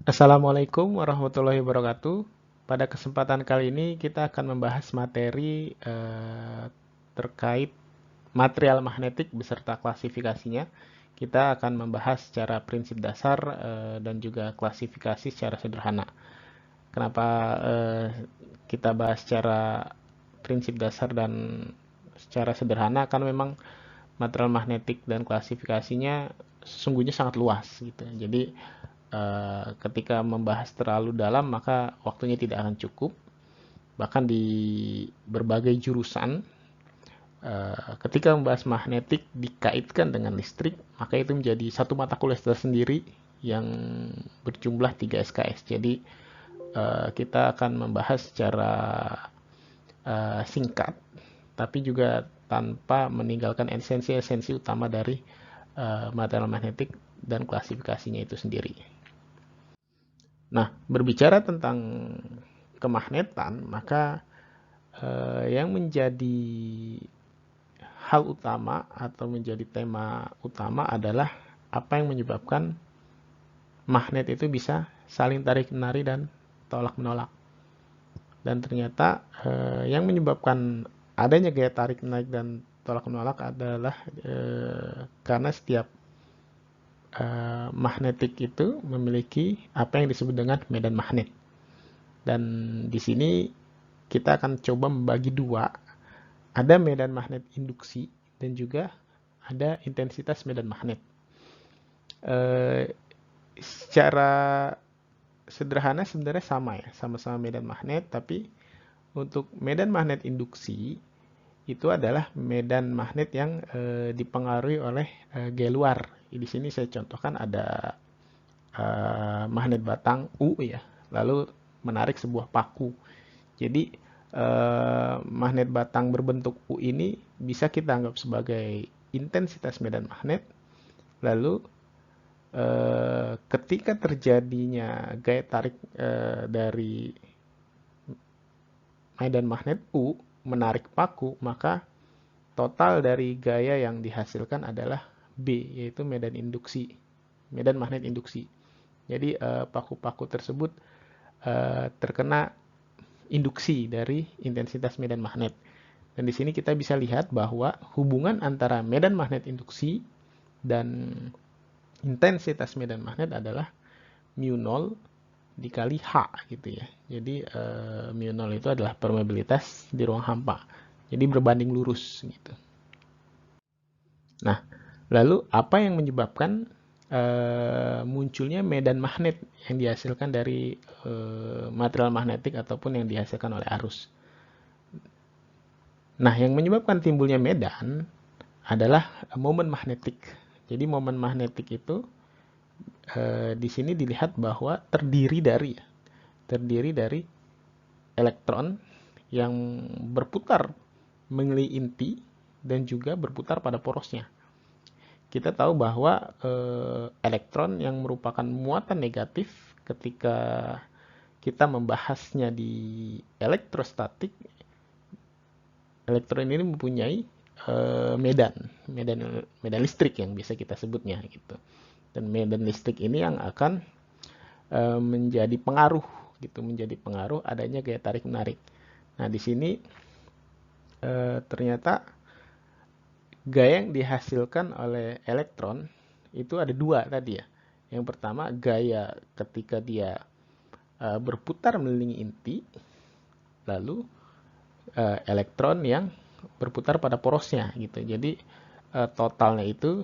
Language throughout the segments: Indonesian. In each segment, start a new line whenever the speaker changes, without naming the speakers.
Assalamualaikum warahmatullahi wabarakatuh. Pada kesempatan kali ini kita akan membahas materi terkait material magnetik beserta klasifikasinya. Kita akan membahas secara prinsip dasar dan juga klasifikasi secara sederhana. Kenapa kita bahas secara prinsip dasar dan secara sederhana? Karena memang material magnetik dan klasifikasinya sesungguhnya sangat luas gitu. Jadi ketika membahas terlalu dalam maka waktunya tidak akan cukup. Bahkan di berbagai jurusan ketika membahas magnetik dikaitkan dengan listrik, maka itu menjadi satu mata kuliah tersendiri yang berjumlah 3 SKS. Jadi kita akan membahas secara singkat, tapi juga tanpa meninggalkan esensi-esensi utama dari material magnetik dan klasifikasinya itu sendiri. Nah, berbicara tentang kemagnetan, maka yang menjadi hal utama atau menjadi tema utama adalah apa yang menyebabkan magnet itu bisa saling tarik-menarik dan tolak-menolak. Dan ternyata yang menyebabkan adanya gaya tarik-menarik dan tolak-menolak adalah karena setiap magnetik itu memiliki apa yang disebut dengan medan magnet. Dan di sini kita akan coba membagi dua. Ada medan magnet induksi dan juga ada intensitas medan magnet. Secara sederhana sebenarnya sama ya, sama-sama medan magnet, tapi untuk medan magnet induksi itu adalah medan magnet yang dipengaruhi oleh gaya luar. Di sini saya contohkan ada magnet batang U ya, lalu menarik sebuah paku. Jadi magnet batang berbentuk U ini bisa kita anggap sebagai intensitas medan magnet. Lalu ketika terjadinya gaya tarik dari medan magnet U menarik paku, maka total dari gaya yang dihasilkan adalah B, yaitu medan induksi, medan magnet induksi. Jadi paku-paku tersebut terkena induksi dari intensitas medan magnet. Dan di sini kita bisa lihat bahwa hubungan antara medan magnet induksi dan intensitas medan magnet adalah mu 0 dikali H gitu ya. Jadi mu 0 itu adalah permeabilitas di ruang hampa. Jadi berbanding lurus gitu. Nah, lalu apa yang menyebabkan munculnya medan magnet yang dihasilkan dari material magnetik ataupun yang dihasilkan oleh arus? Nah, yang menyebabkan timbulnya medan adalah momen magnetik. Jadi momen magnetik itu di sini dilihat bahwa terdiri dari elektron yang berputar mengelilingi inti dan juga berputar pada porosnya. Kita tahu bahwa elektron yang merupakan muatan negatif ketika kita membahasnya di elektrostatik, elektron ini mempunyai medan, medan listrik yang bisa kita sebutnya gitu. Dan medan listrik ini yang akan menjadi pengaruh gitu, menjadi pengaruh adanya gaya tarik menarik. Nah, di sini ternyata gaya yang dihasilkan oleh elektron itu ada dua tadi ya. Yang pertama gaya ketika dia berputar mengelilingi inti, lalu elektron yang berputar pada porosnya gitu. Jadi totalnya itu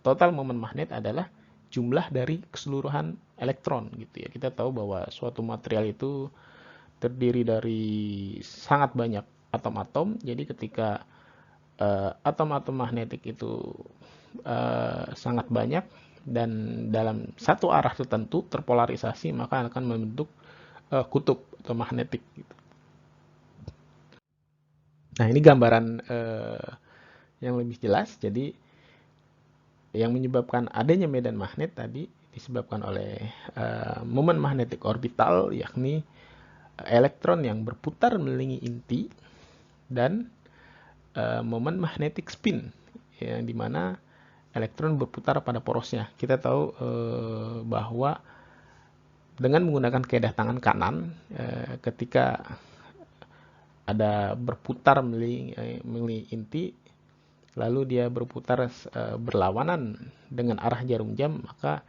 total momen magnet adalah jumlah dari keseluruhan elektron gitu ya. Kita tahu bahwa suatu material itu terdiri dari sangat banyak atom-atom. Jadi ketika atom-atom magnetik itu sangat banyak dan dalam satu arah tertentu terpolarisasi, maka akan membentuk kutub atau magnetik gitu. Nah, ini gambaran yang lebih jelas. Jadi yang menyebabkan adanya medan magnet tadi disebabkan oleh momen magnetik orbital, yakni elektron yang berputar mengelilingi inti, dan momen magnetic spin yang dimana elektron berputar pada porosnya. Kita tahu bahwa dengan menggunakan kedatangan kanan, ketika ada berputar meli inti, lalu dia berputar berlawanan dengan arah jarum jam, maka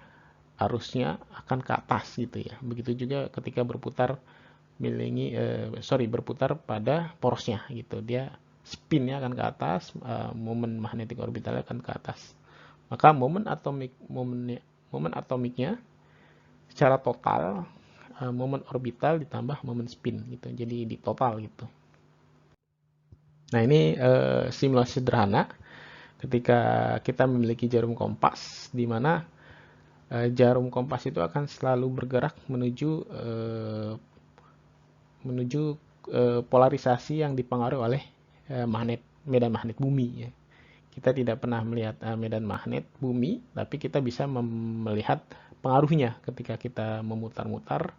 arusnya akan ke atas gitu ya. Begitu juga ketika berputar berputar pada porosnya gitu, dia spinnya akan ke atas, momen magnetik orbitalnya akan ke atas. Maka momen atomiknya secara total, momen orbital ditambah momen spin gitu, jadi di total gitu. Nah, ini simulasi sederhana ketika kita memiliki jarum kompas, di mana jarum kompas itu akan selalu bergerak menuju polarisasi yang dipengaruhi oleh medan magnet bumi ya. Kita tidak pernah melihat medan magnet bumi, tapi kita bisa melihat pengaruhnya ketika kita memutar-mutar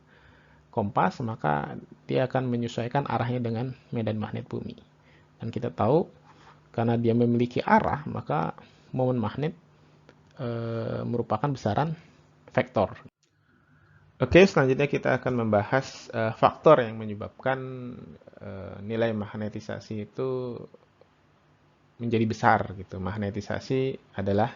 kompas, maka dia akan menyesuaikan arahnya dengan medan magnet bumi. Dan kita tahu karena dia memiliki arah, maka momen magnet merupakan besaran vektor. Oke, selanjutnya kita akan membahas faktor yang menyebabkan nilai magnetisasi itu menjadi besar gitu. Magnetisasi adalah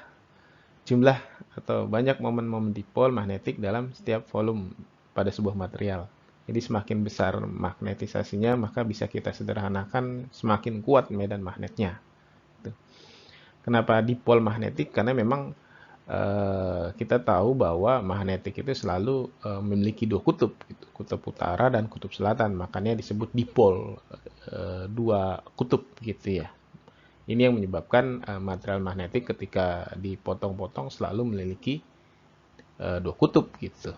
jumlah atau banyak momen-momen dipol magnetik dalam setiap volume pada sebuah material. Jadi semakin besar magnetisasinya, maka bisa kita sederhanakan semakin kuat medan magnetnya. Kenapa dipol magnetik? Karena memang kita tahu bahwa magnetik itu selalu memiliki dua kutub, gitu. Kutub utara dan kutub selatan, makanya disebut dipol, dua kutub gitu ya. Ini yang menyebabkan material magnetik ketika dipotong-potong selalu memiliki dua kutub gitu.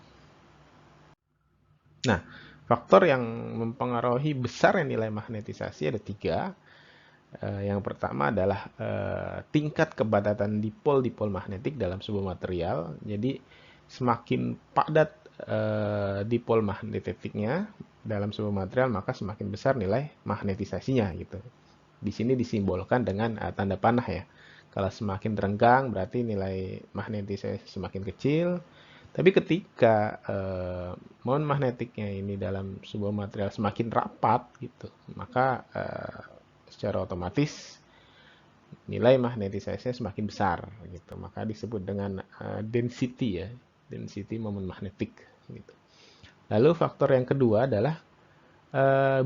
Nah, faktor yang mempengaruhi besar nilai magnetisasi ada tiga. Yang pertama adalah tingkat kepadatan dipol-dipol magnetik dalam sebuah material. Jadi semakin padat dipol magnetiknya dalam sebuah material, maka semakin besar nilai magnetisasinya gitu. Di sini disimbolkan dengan tanda panah ya. Kalau semakin renggang berarti nilai magnetisasi semakin kecil. Tapi ketika momen magnetiknya ini dalam sebuah material semakin rapat gitu, maka secara otomatis nilai magnetisasinya semakin besar gitu. Maka disebut dengan density ya, density momen magnetik gitu. Lalu faktor yang kedua adalah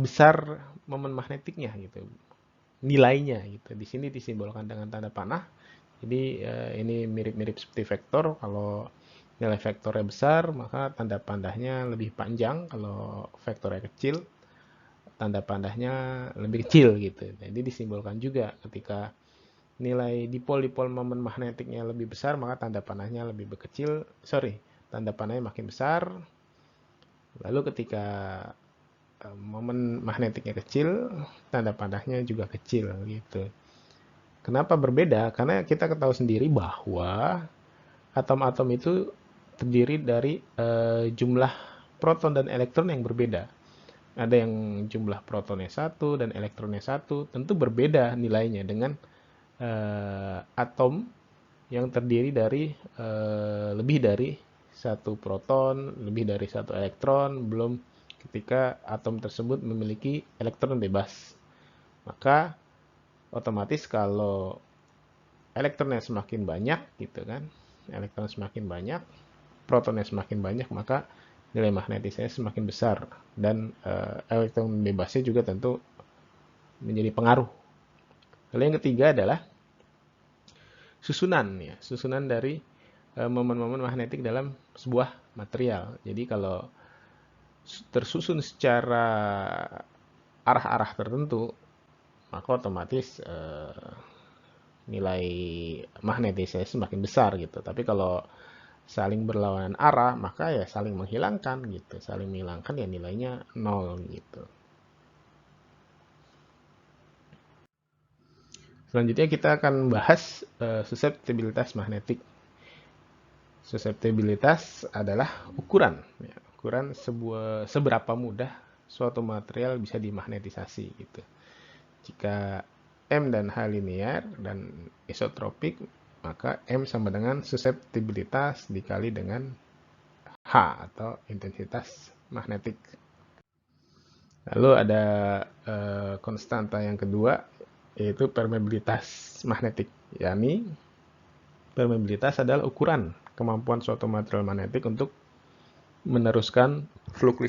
besar momen magnetiknya gitu, nilainya gitu. Di sini disimbolkan dengan tanda panah. Jadi ini mirip-mirip seperti vektor. Kalau nilai vektornya besar, maka tanda panahnya lebih panjang. Kalau vektornya kecil, tanda panahnya lebih kecil gitu. Jadi disimbolkan juga ketika nilai dipol-dipol momen magnetiknya lebih besar, maka tanda panahnya lebih kecil. Tanda panahnya makin besar. Lalu ketika momen magnetiknya kecil, tanda panahnya juga kecil gitu. Kenapa berbeda? Karena kita ketahui sendiri bahwa atom-atom itu terdiri dari jumlah proton dan elektron yang berbeda. Ada yang jumlah protonnya 1 dan elektronnya 1, tentu berbeda nilainya dengan atom yang terdiri dari lebih dari satu proton, lebih dari satu elektron, belum ketika atom tersebut memiliki elektron bebas. Maka otomatis kalau elektronnya semakin banyak gitu kan, elektron semakin banyak, protonnya semakin banyak, maka nilai magnetisasinya semakin besar dan elektron bebasnya juga tentu menjadi pengaruh. Lalu yang ketiga adalah susunan ya, susunan dari momen-momen magnetik dalam sebuah material. Jadi kalau tersusun secara arah-arah tertentu, maka otomatis nilai magnetisasinya semakin besar gitu. Tapi kalau saling berlawanan arah, maka ya saling menghilangkan gitu. Saling menghilangkan ya nilainya 0 gitu. Selanjutnya kita akan bahas suseptibilitas magnetik. Suseptibilitas adalah ukuran, ya, ukuran seberapa mudah suatu material bisa dimagnetisasi gitu. Jika M dan H linear dan isotropik, maka M sama dengan suseptibilitas dikali dengan H atau intensitas magnetik. Lalu ada konstanta yang kedua, yaitu permeabilitas magnetik. Yakni permeabilitas adalah ukuran kemampuan suatu material magnetik untuk meneruskan flux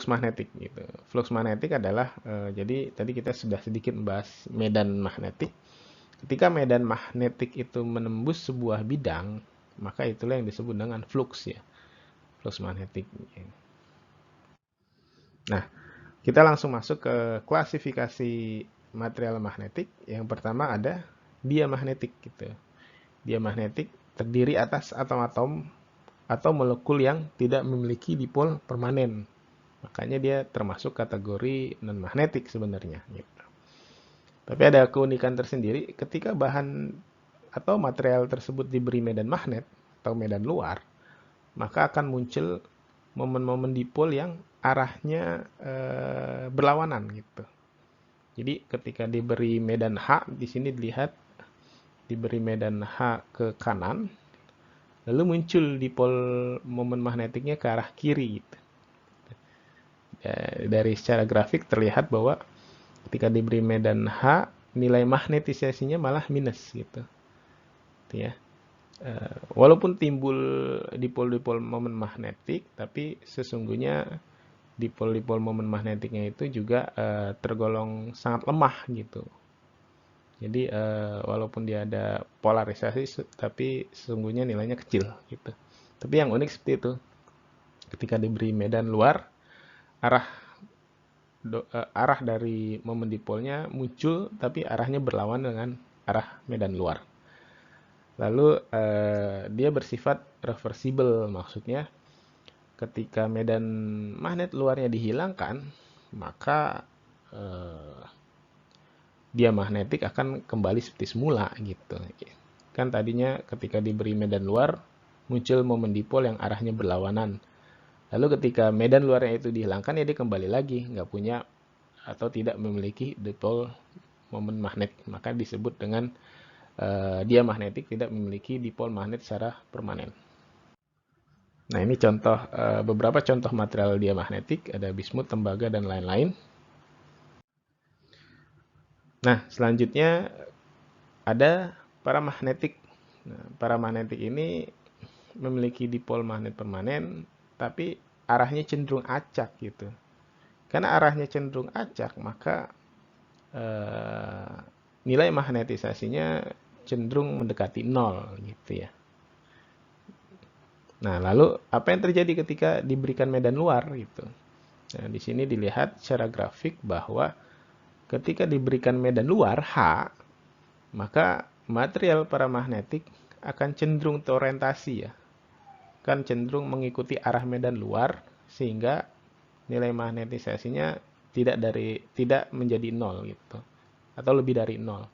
magnetik gitu. Flux magnetik adalah jadi tadi kita sudah sedikit membahas medan magnetik. Ketika medan magnetik itu menembus sebuah bidang, maka itulah yang disebut dengan flux ya. Flux magnetik. Nah, kita langsung masuk ke klasifikasi material magnetik. Yang pertama ada diamagnetik gitu. Diamagnetik terdiri atas atom-atom atau molekul yang tidak memiliki dipol permanen. Makanya dia termasuk kategori non-magnetik sebenarnya. Gitu. Tapi ada keunikan tersendiri ketika bahan atau material tersebut diberi medan magnet atau medan luar, maka akan muncul momen-momen dipol yang arahnya berlawanan gitu. Jadi ketika diberi medan H, di sini dilihat diberi medan H ke kanan, lalu muncul dipol momen magnetiknya ke arah kiri gitu. Dari secara grafik terlihat bahwa ketika diberi medan H, nilai magnetisasinya malah minus gitu. Ya. Walaupun timbul dipol-dipol momen magnetik, tapi sesungguhnya dipol-dipol momen magnetiknya itu juga tergolong sangat lemah gitu. Jadi walaupun dia ada polarisasi, tapi sesungguhnya nilainya kecil gitu. Tapi yang unik seperti itu, ketika diberi medan luar, arah dari momen dipolnya muncul, tapi arahnya berlawan dengan arah medan luar. Lalu dia bersifat reversible, maksudnya ketika medan magnet luarnya dihilangkan, maka dia magnetik akan kembali seperti semula gitu. Kan tadinya ketika diberi medan luar muncul momen dipol yang arahnya berlawanan. Lalu ketika medan luarnya itu dihilangkan, ya dia kembali lagi nggak punya atau tidak memiliki dipol momen magnet. Maka disebut dengan dia magnetik, tidak memiliki dipol magnet secara permanen. Nah, ini contoh beberapa contoh material dia magnetik, ada bismut, tembaga, dan lain-lain. Nah, selanjutnya ada paramagnetik. Nah, paramagnetik ini memiliki dipol magnet permanen, tapi arahnya cenderung acak gitu. Karena arahnya cenderung acak, maka nilai magnetisasinya cenderung mendekati 0 gitu ya. Nah, lalu apa yang terjadi ketika diberikan medan luar gitu? Nah, di sini dilihat secara grafik bahwa ketika diberikan medan luar H, maka material paramagnetik akan cenderung terorientasi ya. Kan cenderung mengikuti arah medan luar sehingga nilai magnetisasinya tidak menjadi 0 gitu. Atau lebih dari 0.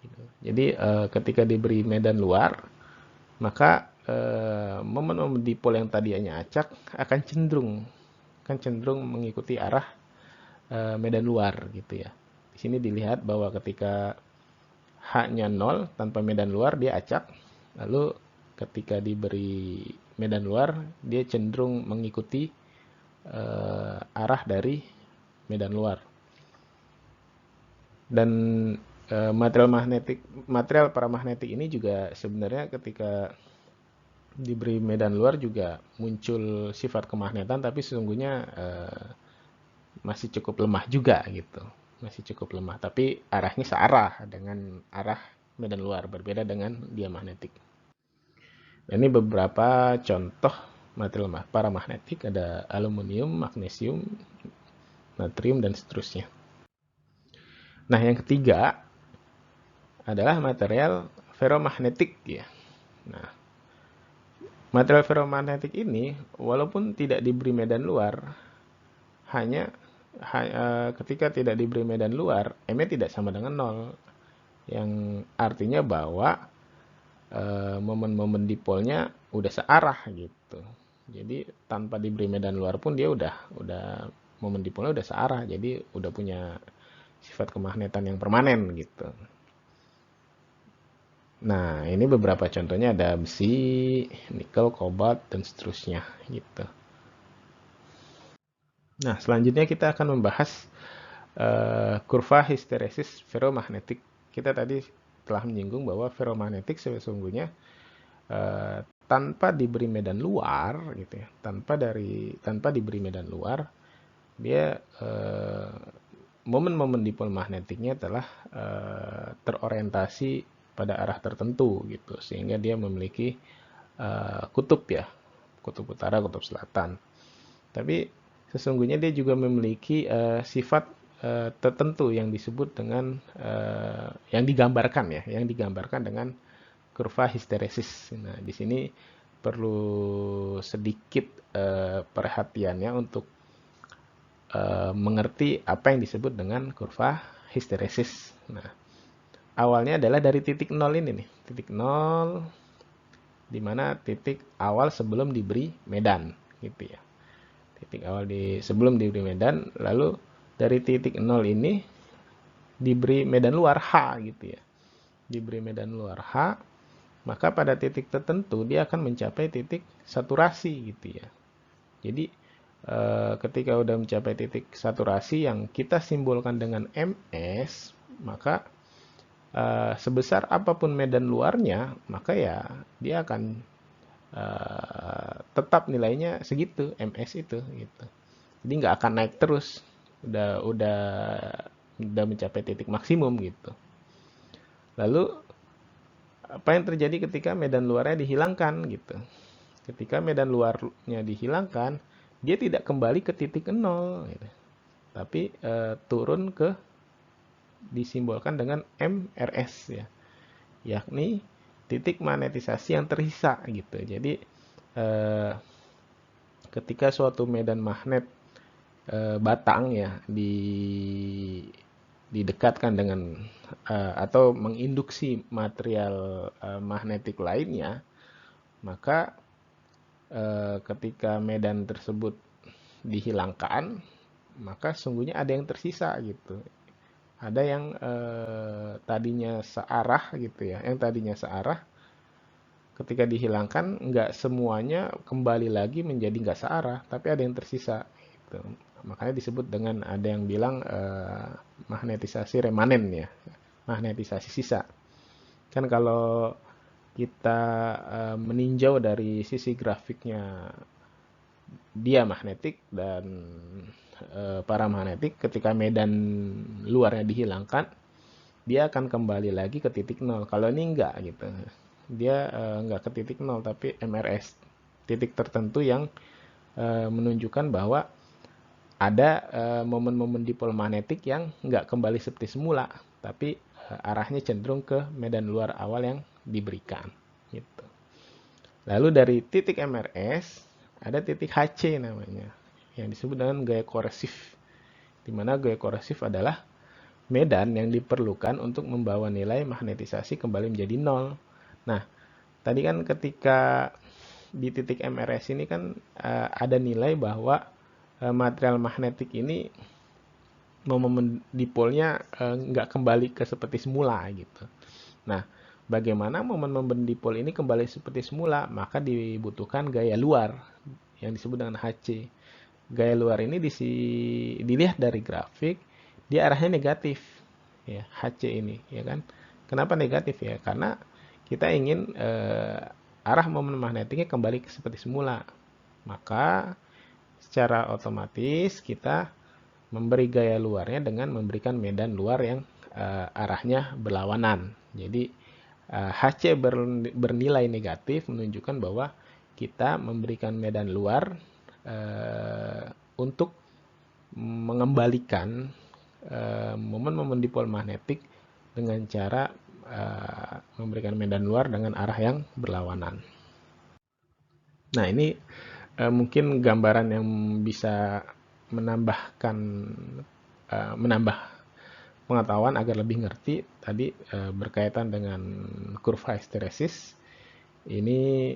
Gitu. Jadi ketika diberi medan luar, maka momen-momen dipol yang tadinya acak akan cenderung mengikuti arah medan luar gitu ya. Di sini dilihat bahwa ketika H-nya 0 tanpa medan luar dia acak. Lalu ketika diberi medan luar dia cenderung mengikuti arah dari medan luar. Dan material paramagnetik ini juga sebenarnya ketika diberi medan luar juga muncul sifat kemagnetan, tapi sesungguhnya masih cukup lemah juga gitu. Masih cukup lemah, tapi arahnya searah dengan arah medan luar, berbeda dengan diamagnetik. Dan ini beberapa contoh material paramagnetik, ada aluminium, magnesium, natrium, dan seterusnya. Nah, yang ketiga adalah material ferromagnetik ya. Nah, material ferromagnetik ini walaupun tidak diberi medan luar, ketika tidak diberi medan luar, M-nya tidak sama dengan 0. Yang artinya bahwa momen-momen dipolnya udah searah gitu. Jadi tanpa diberi medan luar pun dia udah momen dipolnya udah searah, jadi udah punya sifat kemagnetan yang permanen gitu. Nah, ini beberapa contohnya, ada besi, nikel, kobalt, dan seterusnya gitu. Nah, selanjutnya kita akan membahas kurva histeresis ferromagnetik. Kita tadi telah menyinggung bahwa ferromagnetik sesungguhnya tanpa diberi medan luar gitu ya, tanpa diberi medan luar, dia momen-momen dipol magnetiknya telah terorientasi pada arah tertentu gitu, sehingga dia memiliki kutub ya, kutub utara, kutub selatan. Tapi sesungguhnya dia juga memiliki sifat tertentu yang disebut dengan yang digambarkan ya, yang digambarkan dengan kurva histeresis. Nah, di sini perlu sedikit perhatiannya untuk mengerti apa yang disebut dengan kurva histeresis. Nah, awalnya adalah dari titik nol ini nih, titik nol, di mana titik awal sebelum diberi medan, gitu ya. Titik awal sebelum diberi medan, lalu dari titik nol ini diberi medan luar H, gitu ya. Diberi medan luar H, maka pada titik tertentu dia akan mencapai titik saturasi, gitu ya. Jadi ketika udah mencapai titik saturasi yang kita simbolkan dengan MS, maka sebesar apapun medan luarnya, maka ya dia akan tetap nilainya segitu, MS itu gitu. Jadi nggak akan naik terus. Udah mencapai titik maksimum gitu. Lalu apa yang terjadi ketika medan luarnya dihilangkan gitu? Ketika medan luarnya dihilangkan, dia tidak kembali ke titik nol, gitu, tapi turun ke, disimbolkan dengan MRS ya, yakni titik magnetisasi yang tersisa gitu. Jadi eh, ketika suatu medan magnet batang ya didekatkan dengan atau menginduksi material magnetik lainnya, maka ketika medan tersebut dihilangkan, maka sungguhnya ada yang tersisa gitu. Ada yang tadinya searah gitu ya, yang tadinya searah ketika dihilangkan nggak semuanya kembali lagi menjadi nggak searah, tapi ada yang tersisa gitu. Makanya disebut dengan, ada yang bilang magnetisasi remanen ya, magnetisasi sisa. Kan kalau kita meninjau dari sisi grafiknya dia magnetik dan paramagnetik, ketika medan luarnya dihilangkan, dia akan kembali lagi ke titik nol. Kalau ini enggak gitu, dia enggak ke titik nol tapi MRS, titik tertentu yang menunjukkan bahwa ada momen-momen dipol magnetik yang enggak kembali seperti semula, tapi arahnya cenderung ke medan luar awal yang diberikan gitu. Lalu dari titik MRS ada titik HC namanya, yang disebut dengan gaya koresif, di mana gaya koresif adalah medan yang diperlukan untuk membawa nilai magnetisasi kembali menjadi nol. Nah, tadi kan ketika di titik MRS ini kan ada nilai bahwa material magnetik ini momen dipolnya nggak kembali ke seperti semula gitu. Nah, bagaimana momen-momen dipol ini kembali seperti semula? Maka dibutuhkan gaya luar yang disebut dengan HC. Gaya luar ini dilihat dari grafik, dia arahnya negatif ya, HC ini ya kan. Kenapa negatif ya? Karena kita ingin arah momen magnetiknya kembali seperti semula. Maka secara otomatis kita memberi gaya luarnya dengan memberikan medan luar yang arahnya berlawanan. Jadi HC bernilai negatif menunjukkan bahwa kita memberikan medan luar untuk mengembalikan momen-momen dipol magnetik dengan cara memberikan medan luar dengan arah yang berlawanan. Nah, ini mungkin gambaran yang bisa menambah pengetahuan agar lebih ngerti tadi berkaitan dengan kurva histeresis. Ini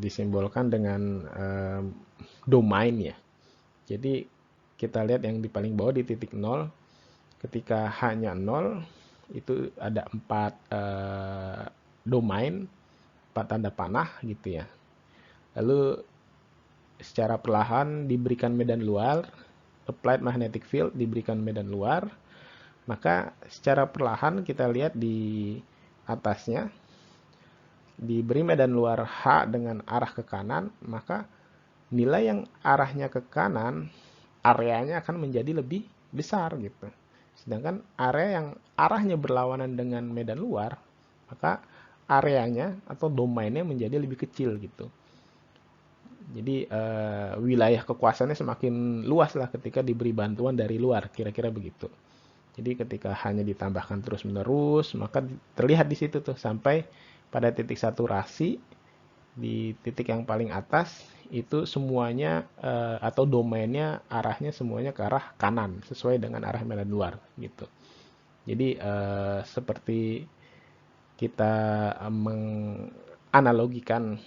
disimbolkan dengan domain ya. Jadi kita lihat yang di paling bawah di titik 0, ketika H-nya 0 itu ada 4 domain tanda panah gitu ya. Lalu secara perlahan diberikan medan luar, applied magnetic field diberikan medan luar, maka secara perlahan kita lihat di atasnya diberi medan luar H dengan arah ke kanan, maka nilai yang arahnya ke kanan, areanya akan menjadi lebih besar gitu. Sedangkan area yang arahnya berlawanan dengan medan luar, maka areanya atau domainnya menjadi lebih kecil gitu. Jadi wilayah kekuasaannya semakin luas lah ketika diberi bantuan dari luar, kira-kira begitu. Jadi ketika hanya ditambahkan terus-menerus, maka terlihat di situ tuh sampai pada titik saturasi di titik yang paling atas itu semuanya atau domainnya arahnya semuanya ke arah kanan sesuai dengan arah medan luar gitu. Jadi seperti kita menganalogikan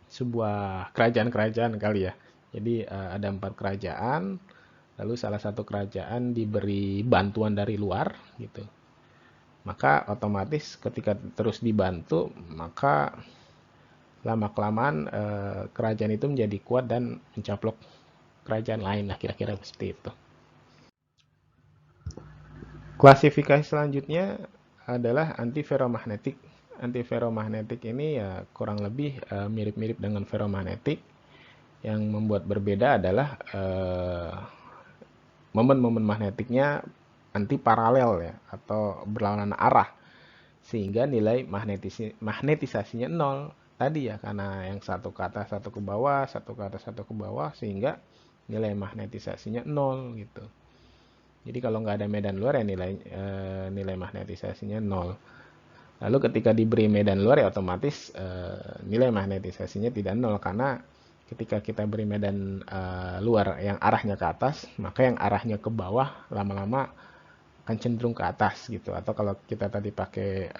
sebuah kerajaan-kerajaan kali ya. Jadi ada 4 kerajaan, lalu salah satu kerajaan diberi bantuan dari luar gitu. Maka otomatis ketika terus dibantu, maka lama-kelamaan kerajaan itu menjadi kuat dan mencaplok kerajaan lain lah, kira-kira seperti itu. Klasifikasi selanjutnya adalah antiferromagnetik. Antiferromagnetik ini ya kurang lebih mirip-mirip dengan ferromagnetik. Yang membuat berbeda adalah momen-momen magnetiknya anti paralel ya, atau berlawanan arah, sehingga nilai magnetisasinya nol tadi ya, karena yang satu ke atas satu ke bawah, satu ke atas satu ke bawah, sehingga nilai magnetisasinya nol gitu. Jadi kalau nggak ada medan luar ya nilai magnetisasinya nol. Lalu ketika diberi medan luar ya otomatis nilai magnetisasinya tidak nol, karena ketika kita beri medan luar yang arahnya ke atas, maka yang arahnya ke bawah lama-lama akan cenderung ke atas gitu. Atau kalau kita tadi pakai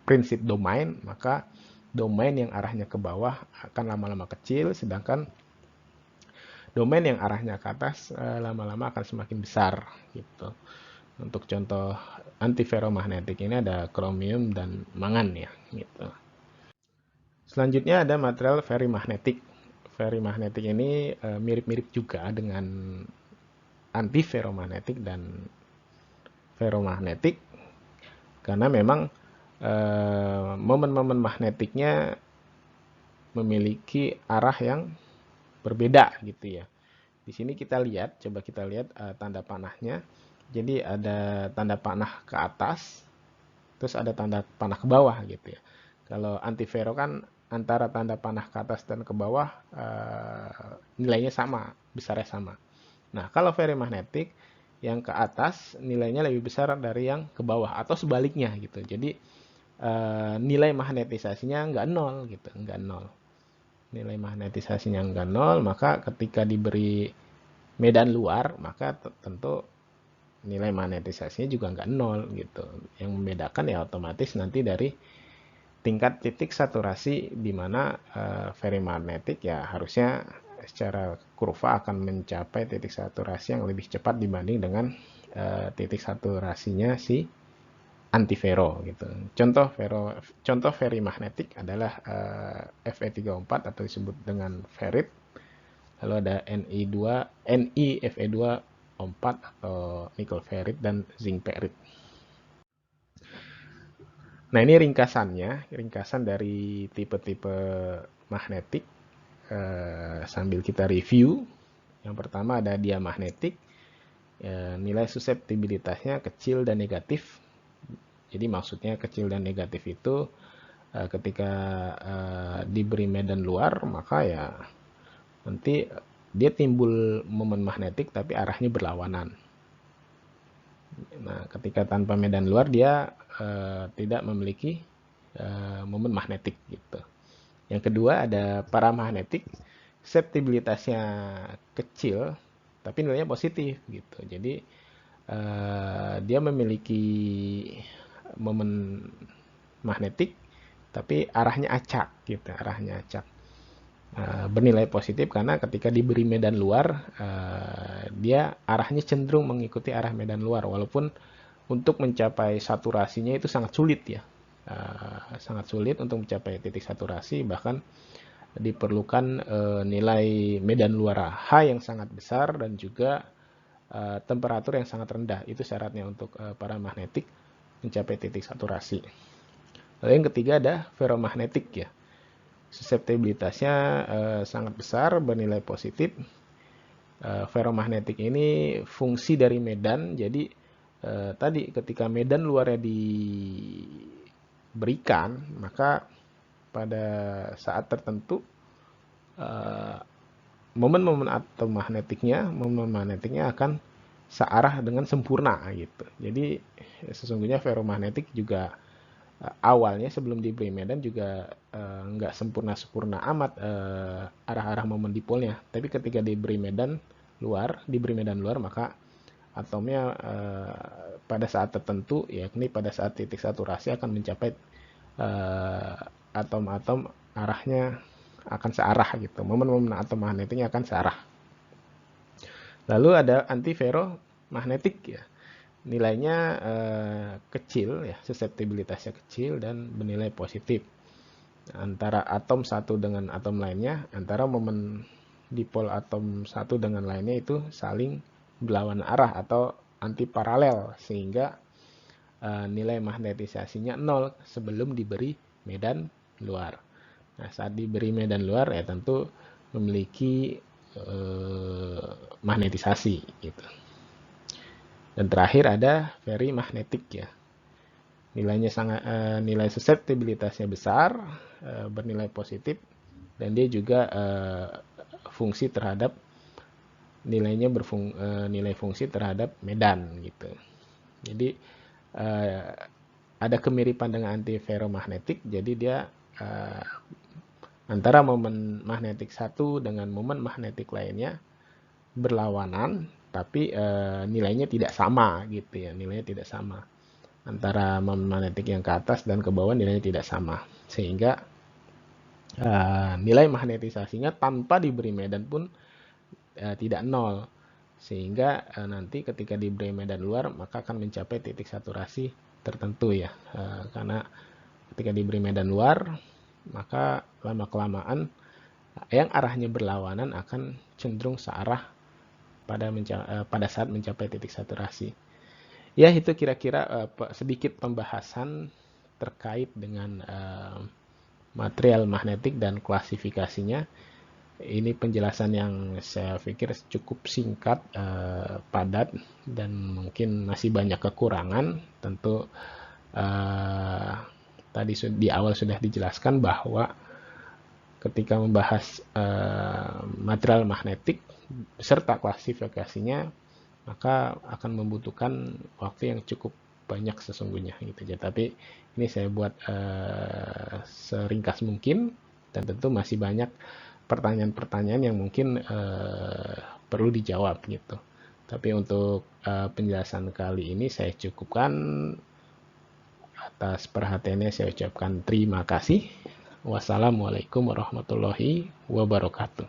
prinsip domain, maka domain yang arahnya ke bawah akan lama-lama kecil, sedangkan domain yang arahnya ke atas lama-lama akan semakin besar gitu. Untuk contoh antiferromagnetik ini ada kromium dan mangan ya gitu. Selanjutnya ada material ferrimagnetik. Ferrimagnetik ini mirip-mirip juga dengan antiferromagnetik dan ferromagnetik, karena memang momen-momen magnetiknya memiliki arah yang berbeda gitu ya. Di sini kita lihat, coba kita lihat tanda panahnya. Jadi ada tanda panah ke atas, terus ada tanda panah ke bawah gitu ya. Kalau antiferro kan antara tanda panah ke atas dan ke bawah nilainya sama, besarnya sama. Nah, kalau ferrimagnetik yang ke atas nilainya lebih besar dari yang ke bawah atau sebaliknya gitu. Jadi nilai magnetisasinya nggak nol gitu, nggak nol. Nilai magnetisasinya nggak nol, maka ketika diberi medan luar, maka tentu nilai magnetisasinya juga nggak nol gitu. Yang membedakan ya otomatis nanti dari tingkat titik saturasi, di mana ferrimagnetik ya harusnya secara kurva akan mencapai titik saturasi yang lebih cepat dibanding dengan titik saturasinya si antiferro gitu. Contoh ferrimagnetik adalah Fe34 atau disebut dengan ferrit. Lalu ada Fe2O4 atau nickel ferrit dan zinc ferrit. Nah, ini ringkasan dari tipe-tipe magnetik sambil kita review. Yang pertama ada diamagnetik. Nilai suseptibilitasnya kecil dan negatif. Jadi maksudnya kecil dan negatif itu ketika diberi medan luar, maka ya nanti dia timbul momen magnetik tapi arahnya berlawanan. Nah, ketika tanpa medan luar dia tidak memiliki momen magnetik gitu. Yang kedua ada paramagnetik, suseptibilitasnya kecil tapi nilainya positif gitu. Jadi dia memiliki momen magnetik tapi arahnya acak gitu, arahnya acak. Bernilai positif karena ketika diberi medan luar dia arahnya cenderung mengikuti arah medan luar, walaupun untuk mencapai saturasinya itu sangat sulit ya. sangat sulit untuk mencapai titik saturasi, bahkan diperlukan nilai medan luar H yang sangat besar dan juga temperatur yang sangat rendah. Itu syaratnya untuk paramagnetik mencapai titik saturasi. Lalu yang ketiga ada ferromagnetik ya. Suseptibilitasnya sangat besar, bernilai positif. Ferromagnetik ini fungsi dari medan, jadi tadi ketika medan luarnya diberikan, maka pada saat tertentu momen-momen atom magnetiknya akan searah dengan sempurna gitu. Jadi sesungguhnya ferromagnetik juga awalnya sebelum diberi medan juga nggak sempurna-sempurna amat arah-arah momen dipolnya. Tapi ketika diberi medan luar maka atomnya pada saat tertentu, yakni pada saat titik saturasi akan mencapai atom-atom arahnya akan searah gitu. Momen-momen atom magnetiknya akan searah. Lalu ada antiferromagnetik ya. Nilainya kecil ya, suseptibilitasnya kecil dan bernilai positif. Antara atom satu dengan atom lainnya, antara momen dipol atom satu dengan lainnya itu saling berlawanan arah atau antiparalel, sehingga nilai magnetisasinya 0 sebelum diberi medan luar. Nah, saat diberi medan luar ya tentu memiliki magnetisasi gitu. Dan terakhir ada ferrimagnetik ya. Nilai suseptibilitasnya besar, bernilai positif, dan dia juga fungsi terhadap nilai fungsi terhadap medan gitu. Jadi ada kemiripan dengan antiferromagnetik, jadi dia antara momen magnetik satu dengan momen magnetik lainnya berlawanan, tapi nilainya tidak sama gitu ya, nilainya tidak sama. Antara momen magnetik yang ke atas dan ke bawah nilainya tidak sama, sehingga nilai magnetisasinya tanpa diberi medan pun tidak nol, sehingga nanti ketika diberi medan luar maka akan mencapai titik saturasi tertentu ya, karena ketika diberi medan luar maka lama-kelamaan yang arahnya berlawanan akan cenderung searah pada saat mencapai titik saturasi. Ya, itu kira-kira sedikit pembahasan terkait dengan material magnetik dan klasifikasinya. Ini penjelasan yang saya pikir cukup singkat, padat, dan mungkin masih banyak kekurangan. Tentu tadi di awal sudah dijelaskan bahwa ketika membahas material magnetik beserta klasifikasinya, maka akan membutuhkan waktu yang cukup banyak sesungguhnya gitu aja. Tapi ini saya buat seringkas mungkin, dan tentu masih banyak pertanyaan-pertanyaan yang mungkin perlu dijawab gitu. Tapi untuk penjelasan kali ini saya cukupkan. Atas perhatiannya saya ucapkan terima kasih. Wassalamualaikum warahmatullahi wabarakatuh.